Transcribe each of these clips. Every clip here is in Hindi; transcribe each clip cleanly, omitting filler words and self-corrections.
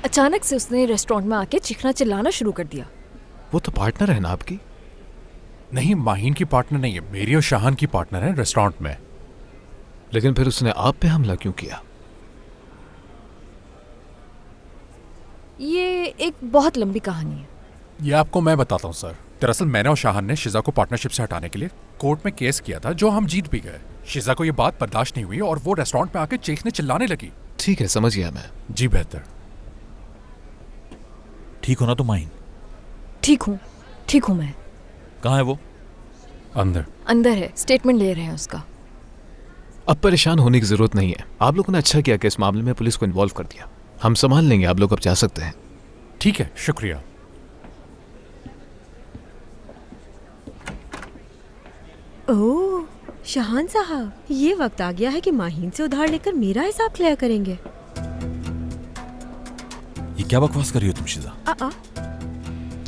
अचानक से उसने रेस्टोरेंट में आके चीखना चिल्लाना शुरू कर दिया। वो तो पार्टनर है ना आपकी? नहीं, माहीन की पार्टनर नहीं है, मेरी और शाहान की पार्टनर है रेस्टोरेंट में। लेकिन फिर उसने आप पे हमला क्यों किया? ये एक बहुत लंबी कहानी है। ये आपको मैं बताता हूँ सर। दरअसल मैंने और शाहान ने शिजा को पार्टनरशिप से हटाने के लिए कोर्ट में केस किया था, जो हम जीत भी गए। शिजा को ये बात बर्दाश्त नहीं हुई और वो रेस्टोरेंट में आके चीखने चिल्लाने लगी। ठीक है, समझ गया मैं। जी बेहतर। ठीक हो ना तुम माहीन? ठीक हूँ मैं। कहाँ है वो? अंदर है, स्टेटमेंट ले रहे हैं उसका। अब परेशान होने की जरूरत नहीं है। आप लोगों ने अच्छा किया कि इस मामले में पुलिस को इन्वॉल्व कर दिया। हम संभाल लेंगे, आप लोग अब जा सकते हैं। ठीक है, शुक्रिया। ओह शाहान साहब, ये वक्त आ गया है कि माहीन से उधार लेकर मेरा हिसाब क्लियर करेंगे। ये क्या बकवास कर रही हो तुम शिजा?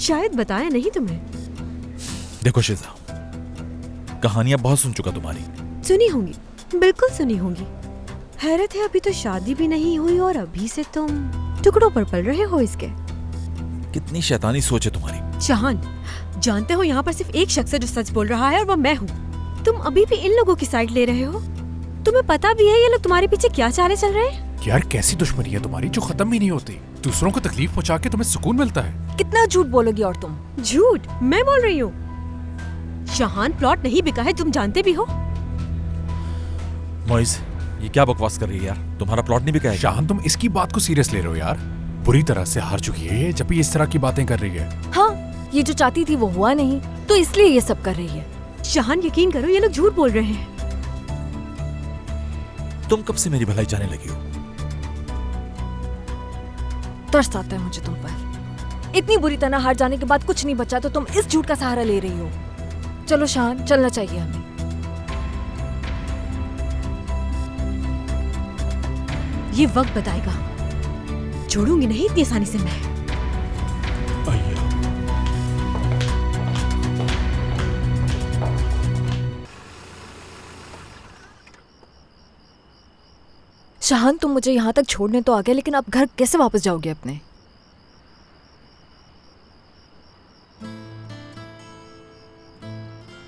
शायद बताया नहीं तुम्हें। देखो शिजा, कहानियां बहुत सुन चुका तुम्हारी। सुनी होंगी, बिल्कुल सुनी होंगी। हैरत है, अभी तो शादी भी नहीं हुई और अभी से तुम टुकड़ों पर पल रहे हो इसके। कितनी शैतानी सोच है तुम्हारी। शाहान, जानते हो यहाँ पर सिर्फ एक शख्स है जो सच बोल रहा है और वो मैं हूँ। तुम अभी भी इन लोगों की साइड ले रहे हो। तुम्हें पता भी है ये लोग तुम्हारे पीछे क्या चाले चल रहे हैं? यार कैसी दुश्मनी है तुम्हारी जो खत्म ही नहीं होती। दूसरों को तकलीफ पहुंचा के तुम्हें सुकून मिलता है। कितना झूठ बोलोगी और तुम? झूठ मैं बोल रही हूँ। शाहान, प्लॉट नहीं बिका है, तुम जानते भी हो। मोइज, ये क्या बकवास कर रही है यार? तुम्हारा प्लॉट नहीं बिका है? शाहान, तुम इसकी बात को सीरियस ले रहे हो यार। बुरी तरह से हार चुकी है ये, जब भी इस तरह की बातें कर रही है। हाँ, ये जो चाहती थी वो हुआ नहीं, तो इसलिए ये सब कर रही है। शाहान, यकीन करो ये लोग झूठ बोल रहे हैं। तुम कब से मेरी भलाई जाने लगी हो? तरस आता है मुझे तुम पर। इतनी बुरी तरह हार जाने के बाद कुछ नहीं बचा तो तुम इस झूठ का सहारा ले रही हो। चलो शाहान, चलना चाहिए हमें। ये वक्त बताएगा। छोड़ूंगी नहीं इतनी आसानी से मैं। शाहान, तुम मुझे यहाँ तक छोड़ने तो आ गए, लेकिन अब घर कैसे वापस जाओगे अपने?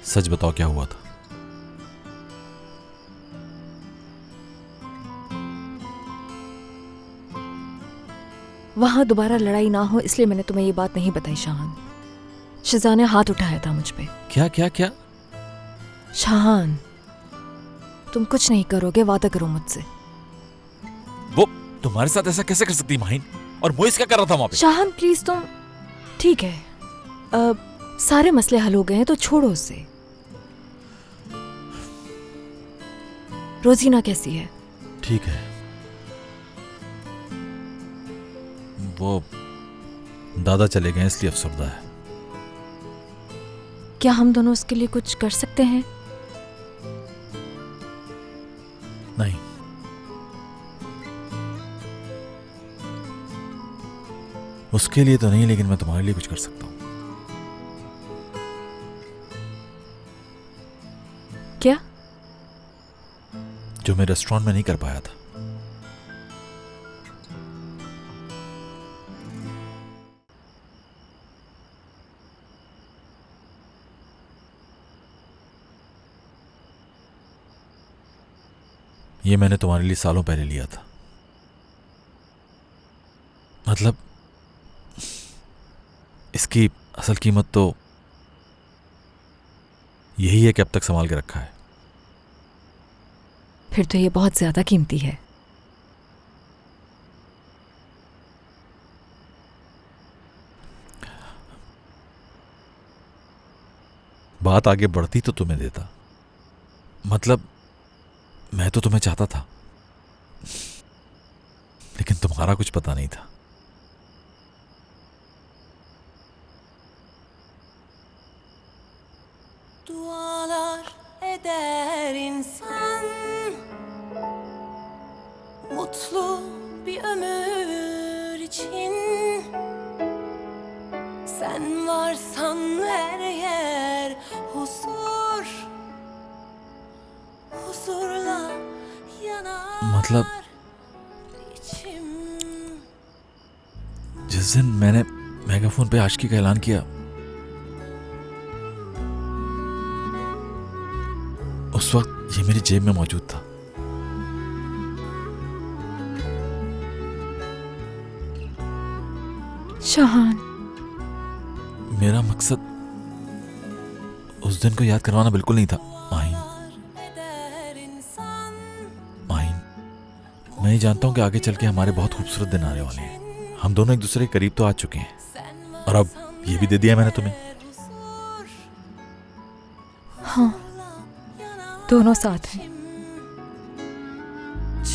सच बताओ, क्या हुआ था? वहां दोबारा लड़ाई ना हो इसलिए मैंने तुम्हें ये बात नहीं बताई शाहान। शिजा ने हाथ उठाया था मुझ पे। क्या क्या क्या? शाहान, तुम कुछ नहीं करोगे, वादा करो मुझसे। वो तुम्हारे साथ ऐसा कैसे कर सकती माहीन? और मोइस क्या कर रहा था वहां पे? शाहान प्लीज तुम। ठीक है, अब सारे मसले हल हो गए हैं तो छोड़ो उसे। रोजीना कैसी है? ठीक है, वो दादा चले गए इसलिए अफसरदा है। क्या हम दोनों उसके लिए कुछ कर सकते हैं? नहीं, उसके लिए तो नहीं, लेकिन मैं तुम्हारे लिए कुछ कर सकता हूं। क्या? जो मैं रेस्टोरेंट में नहीं कर पाया था। ये मैंने तुम्हारे लिए सालों पहले लिया था। मतलब इसकी असल कीमत तो यही है कि अब तक संभाल के रखा है। फिर तो ये बहुत ज्यादा कीमती है। बात आगे बढ़ती तो तुम्हें देता। मतलब मैं तो तुम्हें चाहता था, लेकिन तुम्हारा कुछ पता नहीं था। Dualar eder insan, mutlu bir ömür için. Sen varsan her yer huzur, huzurla yanar मतलब içim. जिस दिन मैंने मेगाफोन पे आशिकी का ऐलान किया, उस वक्त ये मेरी जेब में मौजूद था। शाहान, मेरा मकसद उस दिन को याद करवाना बिल्कुल नहीं था। माहिन, माहिन, मैं ही जानता हूं कि आगे चल के हमारे बहुत खूबसूरत दिन आने वाले हैं। हम दोनों एक दूसरे के करीब तो आ चुके हैं, और अब ये भी दे दिया मैंने तुम्हें। हाँ, दोनों साथ हैं।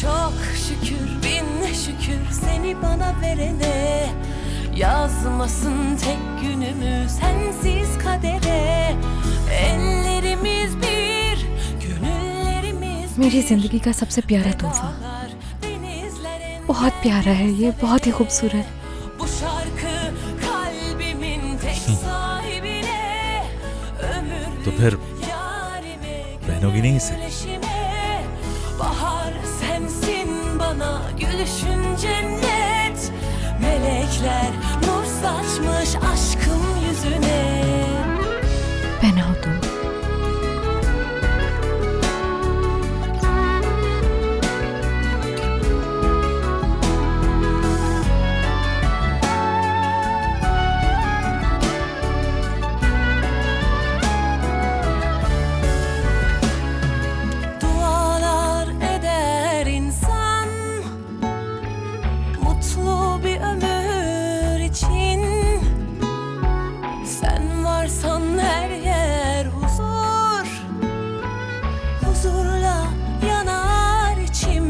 Çok şükür bin şükür seni bana verene. Yazmasın tek günümü sensiz kadere. Ellerimiz bir, gönüllerimiz मेरी जिंदगी का सबसे प्यारा तोहफा। बहुत प्यारा है ये, बहुत ही खूबसूरत। Bu şarkı kalbimin tek sahibine. तो फिर Yarime पहनोगी नहीं इसे? gönülleşime. Bahar sensin bana gülüşün cennet. Melekler nur saçmış aşkım yüzüne. पहनाओ तुम। Dualar eder insan mutlu bir ömür için. Sen varsan her yer huzur, huzurla yanar içim.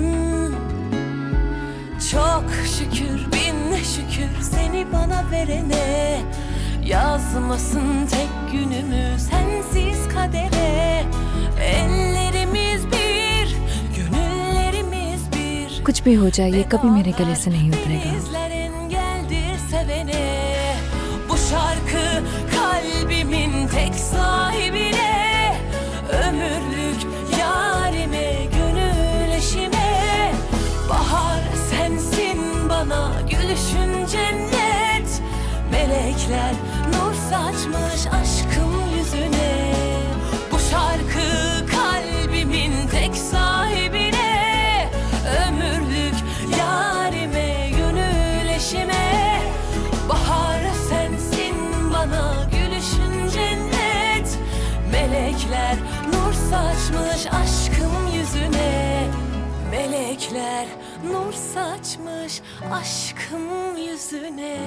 Çok şükür bin şükür seni bana verene. Yazmasın tek günümü sensiz kadere. Ellerimiz bir, gönüllerimiz bir. कुछ भी हो जाए, ये कभी मेरे गले से नहीं उतरेगा। Denizlerin geldir sevene. Bu şarkı kalbimin tek sahibine. Ömürlük yarime gönül eşime. Bahar sensin bana gülüşün cennet. Melekler nur saçmış aşkım yüzüne. Bu şarkı kalbimin tek sahibine. Ömürlük yarime gönül eşime. Bahar sensin bana gülüşün cennet. Melekler nur saçmış aşkım yüzüne. Melekler nur saçmış aşkım yüzüne.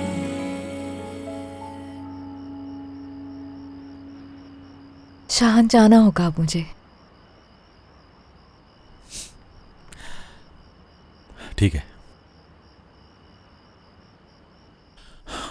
शाहान, जाना होगा अब मुझे। ठीक है।